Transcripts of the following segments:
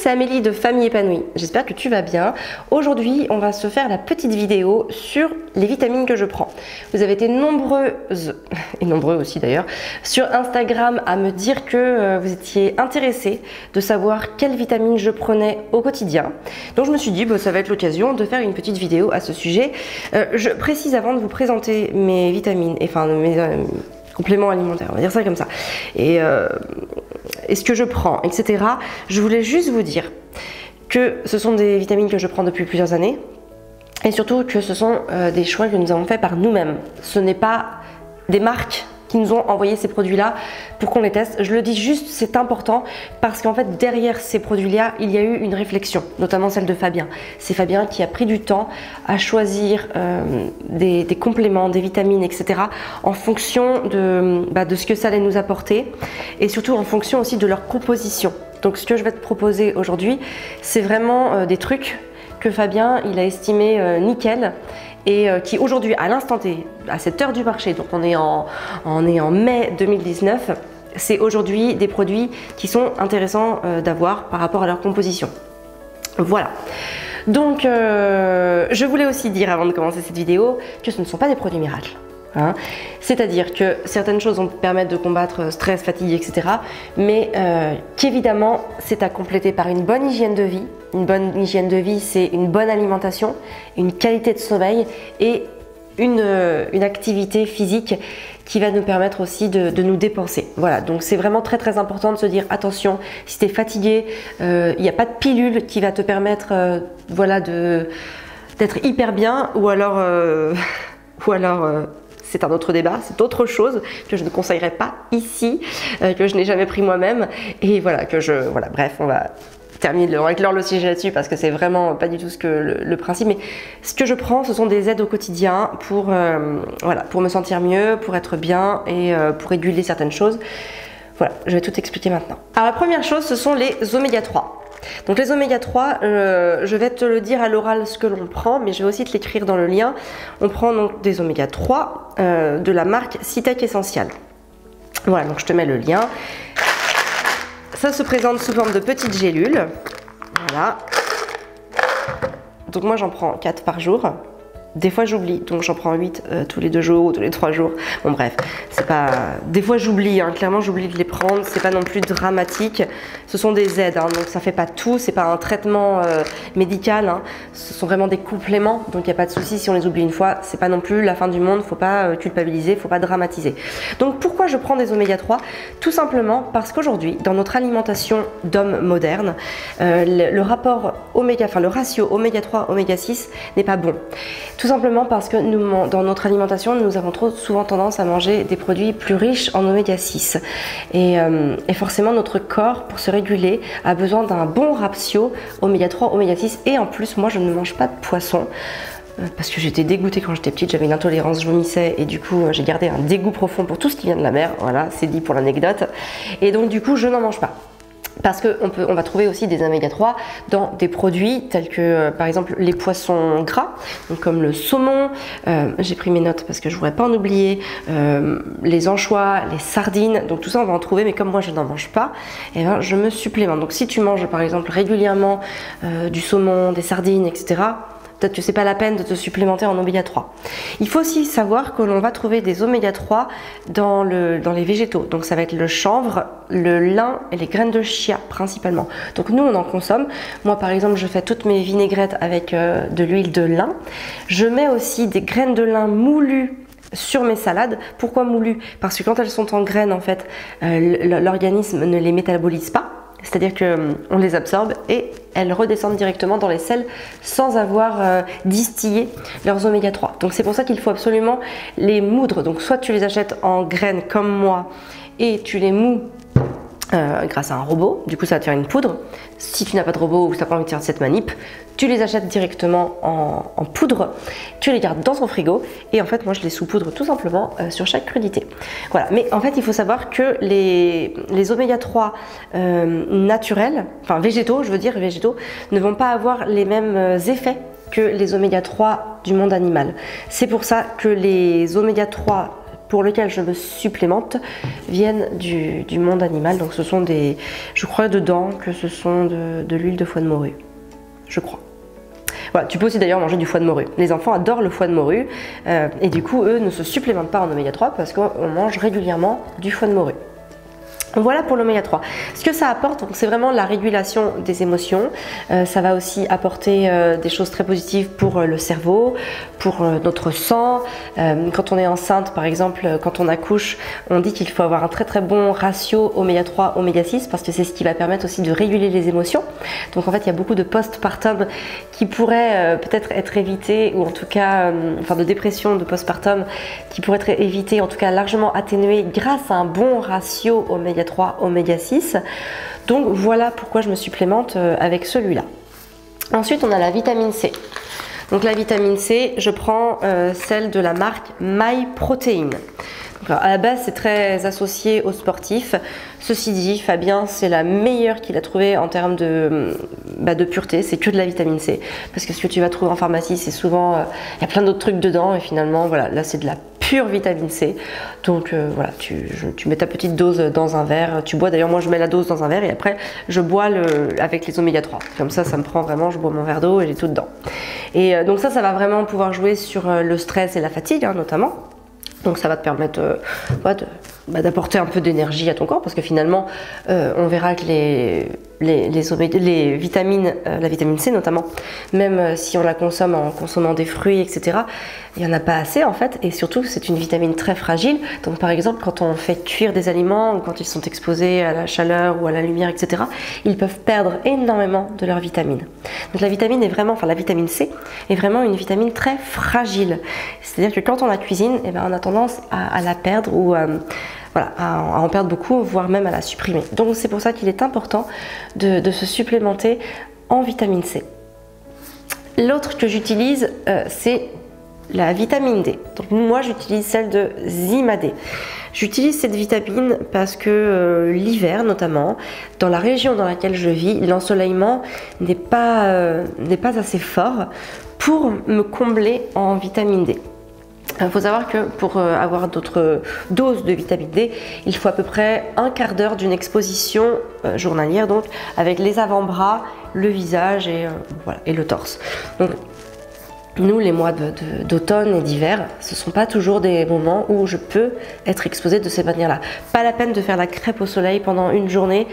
c'est Amélie de Famille Épanouie. J'espère que tu vas bien. Aujourd'hui, on va se faire la petite vidéo sur les vitamines que je prends. Vous avez été nombreuses, et nombreux aussi d'ailleurs, sur Instagram à me dire que vous étiez intéressés de savoir quelles vitamines je prenais au quotidien. Donc je me suis dit, ça va être l'occasion de faire une petite vidéo à ce sujet. Je précise avant de vous présenter mes vitamines, enfin mes compléments alimentaires, on va dire ça comme ça. Et ce que je prends, etc. Je voulais juste vous dire que ce sont des vitamines que je prends depuis plusieurs années et surtout que ce sont des choix que nous avons faits par nous-mêmes. Ce n'est pas des marques qui nous ont envoyé ces produits-là pour qu'on les teste. Je le dis juste, c'est important parce qu'en fait derrière ces produits-là, il y a eu une réflexion, notamment celle de Fabien. C'est Fabien qui a pris du temps à choisir des compléments, des vitamines, etc. en fonction de ce que ça allait nous apporter et surtout en fonction aussi de leur composition. Donc ce que je vais te proposer aujourd'hui, c'est vraiment des trucs que Fabien il a estimé nickel et qui aujourd'hui à l'instant T, à cette heure du marché, donc on est en mai 2019, c'est aujourd'hui des produits qui sont intéressants d'avoir par rapport à leur composition. Voilà. Donc je voulais aussi dire avant de commencer cette vidéo que ce ne sont pas des produits miracles. Hein. C'est-à-dire que certaines choses vont permettre de combattre stress, fatigue, etc. Mais qu'évidemment, c'est à compléter par une bonne hygiène de vie. Une bonne hygiène de vie, c'est une bonne alimentation, une qualité de sommeil et une activité physique qui va nous permettre aussi de nous dépenser. Voilà, donc c'est vraiment très très important de se dire attention, si tu es fatigué, il n'y a pas de pilule qui va te permettre voilà, d'être hyper bien ou alors c'est un autre débat, c'est autre chose que je ne conseillerais pas ici, que je n'ai jamais pris moi-même et voilà, bref, on va terminer, on va clore le sujet là-dessus parce que c'est vraiment pas du tout le principe, mais ce que je prends, ce sont des aides au quotidien pour me sentir mieux, pour être bien et pour réguler certaines choses. Voilà, je vais tout expliquer maintenant. Alors la première chose, ce sont les oméga 3. Donc les oméga 3, je vais te le dire à l'oral ce que l'on prend, mais je vais aussi te l'écrire dans le lien. On prend donc des oméga 3 de la marque Citec Essential. Voilà, donc je te mets le lien. Ça se présente sous forme de petites gélules. Voilà. Donc moi j'en prends 4 par jour. Des fois j'oublie, donc j'en prends 8 tous les 2 jours ou tous les 3 jours. Bon bref, c'est pas... Des fois j'oublie, hein, clairement j'oublie de les prendre, c'est pas non plus dramatique. Ce sont des aides, hein, donc ça fait pas tout, c'est pas un traitement médical, hein. Ce sont vraiment des compléments, donc il n'y a pas de souci si on les oublie une fois, c'est pas non plus la fin du monde, faut pas culpabiliser, faut pas dramatiser. Donc pourquoi je prends des oméga 3? Tout simplement parce qu'aujourd'hui, dans notre alimentation d'hommes modernes, le ratio oméga 3, oméga 6 n'est pas bon. Tout simplement parce que dans notre alimentation, nous avons trop souvent tendance à manger des produits plus riches en oméga 6. Et forcément, notre corps, pour se réguler, a besoin d'un bon ratio oméga 3, oméga 6. Et en plus, moi, je ne mange pas de poisson. Parce que j'étais dégoûtée quand j'étais petite, j'avais une intolérance, je vomissais et du coup j'ai gardé un dégoût profond pour tout ce qui vient de la mer. Voilà, c'est dit pour l'anecdote. Et donc du coup, je n'en mange pas. Parce qu'on va trouver aussi des oméga 3 dans des produits tels que par exemple les poissons gras, donc comme le saumon, j'ai pris mes notes parce que je ne voudrais pas en oublier, les anchois, les sardines, donc tout ça on va en trouver, mais comme moi je n'en mange pas, et ben, je me supplémente. Donc si tu manges par exemple régulièrement du saumon, des sardines, etc., peut-être que c'est pas la peine de te supplémenter en oméga 3. Il faut aussi savoir que l'on va trouver des oméga 3 dans les végétaux. Donc ça va être le chanvre, le lin et les graines de chia principalement. Donc nous on en consomme. Moi par exemple je fais toutes mes vinaigrettes avec de l'huile de lin. Je mets aussi des graines de lin moulues sur mes salades. Pourquoi moulues? Parce que quand elles sont en graines en fait, l'organisme ne les métabolise pas. C'est-à-dire qu'on les absorbe et elles redescendent directement dans les selles sans avoir distillé leurs oméga 3. Donc c'est pour ça qu'il faut absolument les moudre. Donc soit tu les achètes en graines comme moi et tu les mous grâce à un robot, du coup ça va te faire une poudre. Si tu n'as pas de robot ou si tu n'as pas envie de faire cette manip, tu les achètes directement en poudre, tu les gardes dans ton frigo et en fait moi je les saupoudre tout simplement sur chaque crudité. Voilà, mais en fait il faut savoir que les oméga 3 naturels, enfin végétaux, je veux dire végétaux, ne vont pas avoir les mêmes effets que les oméga 3 du monde animal. C'est pour ça que les oméga 3 pour lesquels je me supplémente viennent du monde animal. Donc ce sont des, je crois dedans que ce sont de l'huile de foie de morue, je crois. Voilà, tu peux aussi d'ailleurs manger du foie de morue. Les enfants adorent le foie de morue et du coup eux ne se supplémentent pas en oméga 3 parce qu'on mange régulièrement du foie de morue. Voilà pour l'oméga 3. Ce que ça apporte, c'est vraiment la régulation des émotions. Ça va aussi apporter des choses très positives pour le cerveau, pour notre sang. Quand on est enceinte, par exemple, quand on accouche, on dit qu'il faut avoir un très très bon ratio oméga 3, oméga 6 parce que c'est ce qui va permettre aussi de réguler les émotions. Donc en fait, il y a beaucoup de postpartum qui pourraient peut-être être évités, ou en tout cas, enfin de dépression de postpartum qui pourraient être évitées, en tout cas largement atténuées grâce à un bon ratio oméga 3, oméga 6. Donc voilà pourquoi je me supplémente avec celui-là. Ensuite, on a la vitamine C. Donc la vitamine C, je prends celle de la marque MyProtein. Alors, à la base, c'est très associé aux sportifs. Ceci dit, Fabien, c'est la meilleure qu'il a trouvée en termes de pureté. C'est que de la vitamine C. Parce que ce que tu vas trouver en pharmacie, c'est souvent... il y a plein d'autres trucs dedans. Et finalement, voilà, là, c'est de la pure vitamine C. Donc voilà, tu mets ta petite dose dans un verre. Tu bois, d'ailleurs, moi, je mets la dose dans un verre. Et après, je bois avec les oméga 3. Comme ça me prend vraiment, je bois mon verre d'eau et j'ai tout dedans. Et donc ça va vraiment pouvoir jouer sur le stress et la fatigue, hein, notamment. Donc ça va te permettre d'apporter un peu d'énergie à ton corps parce que finalement on verra que les vitamines, la vitamine C notamment, même si on la consomme en consommant des fruits, etc., il n'y en a pas assez en fait, et surtout c'est une vitamine très fragile. Donc par exemple quand on fait cuire des aliments ou quand ils sont exposés à la chaleur ou à la lumière, etc., ils peuvent perdre énormément de leurs vitamines. Donc la vitamine est vraiment, enfin la vitamine C est vraiment une vitamine très fragile. C'est-à-dire que quand on la cuisine, eh ben, on a tendance à la perdre ou voilà, à en perdre beaucoup, voire même à la supprimer. Donc c'est pour ça qu'il est important de se supplémenter en vitamine C. L'autre que j'utilise, c'est la vitamine D. Donc moi j'utilise celle de Zima-D. J'utilise cette vitamine parce que l'hiver notamment, dans la région dans laquelle je vis, l'ensoleillement n'est pas assez fort pour me combler en vitamine D. Il faut savoir que pour avoir d'autres doses de vitamine D, il faut à peu près un quart d'heure d'une exposition journalière, donc avec les avant-bras, le visage et, voilà, et le torse. Donc, nous, les mois d'automne et d'hiver, ce ne sont pas toujours des moments où je peux être exposée de cette manière-là. Pas la peine de faire la crêpe au soleil pendant une journée.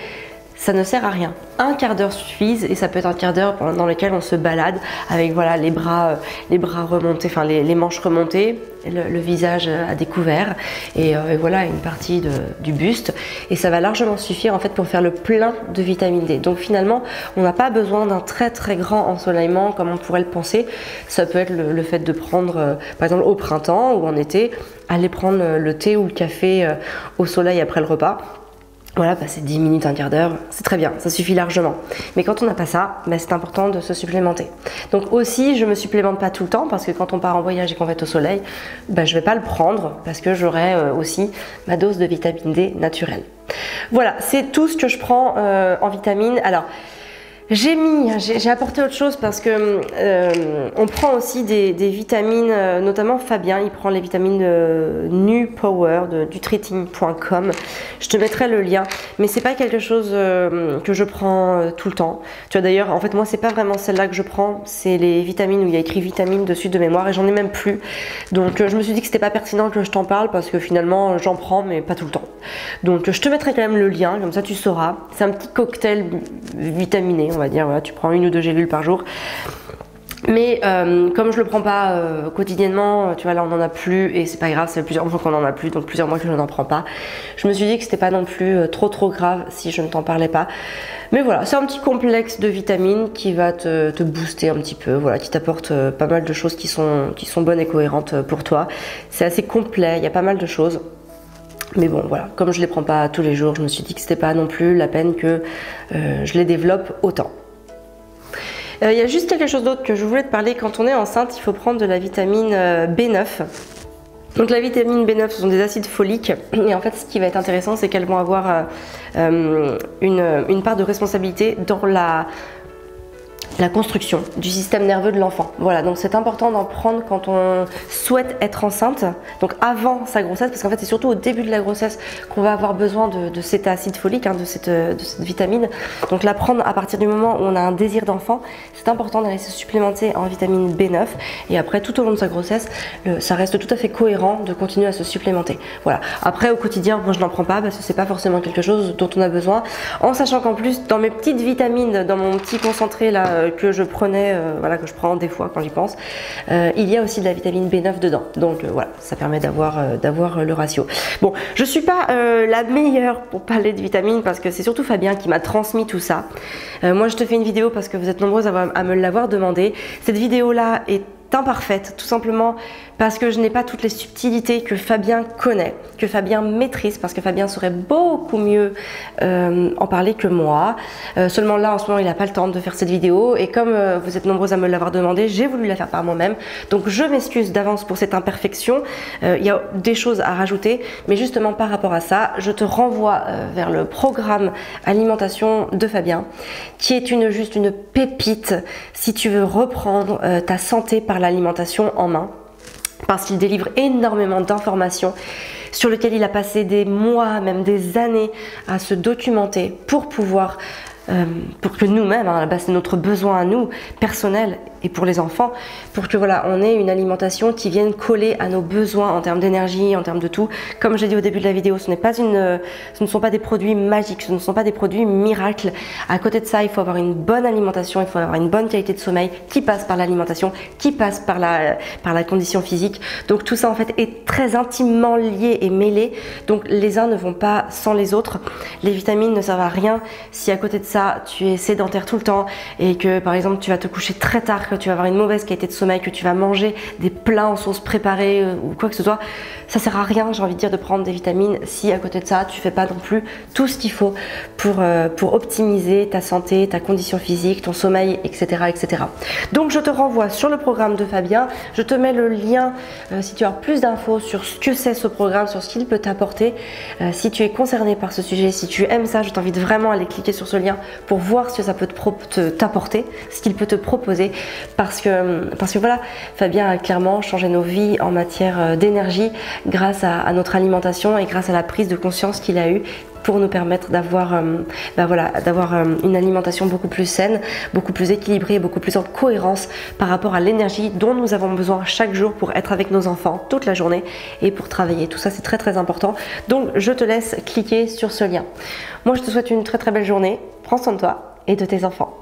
Ça ne sert à rien. Un quart d'heure suffise et ça peut être un quart d'heure dans lequel on se balade avec voilà, les bras remontés, enfin les manches remontées, le visage à découvert et voilà une partie du buste, et ça va largement suffire en fait pour faire le plein de vitamine D. Donc finalement on n'a pas besoin d'un très très grand ensoleillement comme on pourrait le penser. Ça peut être le fait de prendre par exemple au printemps ou en été, aller prendre le thé ou le café au soleil après le repas. Voilà, passer 10 minutes, un quart d'heure, c'est très bien, ça suffit largement. Mais quand on n'a pas ça, c'est important de se supplémenter. Donc aussi, je ne me supplémente pas tout le temps parce que quand on part en voyage et qu'on va être au soleil, je ne vais pas le prendre parce que j'aurai aussi ma dose de vitamine D naturelle. Voilà, c'est tout ce que je prends en vitamines. Alors, j'ai apporté autre chose parce que on prend aussi des vitamines, notamment Fabien, il prend les vitamines NuPower de nutreting.com. Je te mettrai le lien, mais c'est pas quelque chose que je prends tout le temps. Tu vois d'ailleurs, en fait moi c'est pas vraiment celle-là que je prends, c'est les vitamines où il y a écrit vitamines dessus de mémoire et j'en ai même plus. Donc je me suis dit que c'était pas pertinent que je t'en parle parce que finalement j'en prends mais pas tout le temps. Donc je te mettrai quand même le lien, comme ça tu sauras. C'est un petit cocktail vitaminé. On va dire, voilà, tu prends 1 ou 2 gélules par jour. Mais comme je le prends pas quotidiennement, tu vois là on en a plus et c'est pas grave, c'est plusieurs mois qu'on en a plus, donc plusieurs mois que je n'en prends pas. Je me suis dit que c'était pas non plus trop grave si je ne t'en parlais pas. Mais voilà, c'est un petit complexe de vitamines qui va te booster un petit peu, voilà, qui t'apporte pas mal de choses qui sont bonnes et cohérentes pour toi. C'est assez complet, il y a pas mal de choses. Mais bon, voilà, comme je les prends pas tous les jours, je me suis dit que c'était pas non plus la peine que je les développe autant. Il y a juste quelque chose d'autre que je voulais te parler. Quand on est enceinte, il faut prendre de la vitamine B9. Donc la vitamine B9, ce sont des acides foliques. Et en fait, ce qui va être intéressant, c'est qu'elles vont avoir une part de responsabilité dans la la construction du système nerveux de l'enfant. Voilà, donc c'est important d'en prendre quand on souhaite être enceinte, donc avant sa grossesse, parce qu'en fait c'est surtout au début de la grossesse qu'on va avoir besoin de cet acide folique, de cette vitamine. Donc la prendre à partir du moment où on a un désir d'enfant, c'est important d'aller se supplémenter en vitamine B9, et après tout au long de sa grossesse, ça reste tout à fait cohérent de continuer à se supplémenter. Voilà, après au quotidien, moi je n'en prends pas parce que c'est pas forcément quelque chose dont on a besoin, en sachant qu'en plus dans mes petites vitamines, dans mon petit concentré là, que je prenais, voilà, que je prends des fois quand j'y pense, il y a aussi de la vitamine B9 dedans, donc voilà, ça permet d'avoir le ratio. Bon, je suis pas la meilleure pour parler de vitamines parce que c'est surtout Fabien qui m'a transmis tout ça. Moi je te fais une vidéo parce que vous êtes nombreuses à me l'avoir demandé. Cette vidéo là est imparfaite, tout simplement parce que je n'ai pas toutes les subtilités que Fabien connaît, que Fabien maîtrise, parce que Fabien saurait beaucoup mieux en parler que moi. Seulement là, en ce moment, il n'a pas le temps de faire cette vidéo, et comme vous êtes nombreux à me l'avoir demandé, j'ai voulu la faire par moi-même. Donc je m'excuse d'avance pour cette imperfection. Il y a des choses à rajouter, mais justement par rapport à ça, je te renvoie vers le programme alimentation de Fabien, qui est juste une pépite si tu veux reprendre ta santé par l'alimentation en main, parce qu'il délivre énormément d'informations sur lesquelles il a passé des mois, même des années à se documenter pour pouvoir, pour que nous-mêmes, là-bas c'est notre besoin à nous, personnel, et pour les enfants, pour que voilà, on ait une alimentation qui vienne coller à nos besoins en termes d'énergie, en termes de tout. Comme j'ai dit au début de la vidéo, ce ne sont pas des produits magiques, ce ne sont pas des produits miracles. À côté de ça, il faut avoir une bonne alimentation, il faut avoir une bonne qualité de sommeil qui passe par l'alimentation, qui passe par la condition physique. Donc tout ça en fait est très intimement lié et mêlé. Donc les uns ne vont pas sans les autres. Les vitamines ne servent à rien si à côté de ça, tu es sédentaire tout le temps et que par exemple tu vas te coucher très tard, que tu vas avoir une mauvaise qualité de sommeil, que tu vas manger des plats en sauce préparée ou quoi que ce soit. Ça sert à rien, j'ai envie de dire, de prendre des vitamines si à côté de ça tu fais pas non plus tout ce qu'il faut pour optimiser ta santé, ta condition physique, ton sommeil, etc., etc. Donc je te renvoie sur le programme de Fabien. Je te mets le lien si tu as plus d'infos sur ce que c'est ce programme, sur ce qu'il peut t'apporter. Si tu es concerné par ce sujet, si tu aimes ça, je t'invite vraiment à aller cliquer sur ce lien pour voir ce que ça peut t'apporter, ce qu'il peut te proposer. Parce que voilà, Fabien a clairement changé nos vies en matière d'énergie grâce à notre alimentation et grâce à la prise de conscience qu'il a eue pour nous permettre d'avoir une alimentation beaucoup plus saine, beaucoup plus équilibrée, beaucoup plus en cohérence par rapport à l'énergie dont nous avons besoin chaque jour pour être avec nos enfants toute la journée et pour travailler. Tout ça c'est très très important. Donc je te laisse cliquer sur ce lien. Moi je te souhaite une très très belle journée. Prends soin de toi et de tes enfants.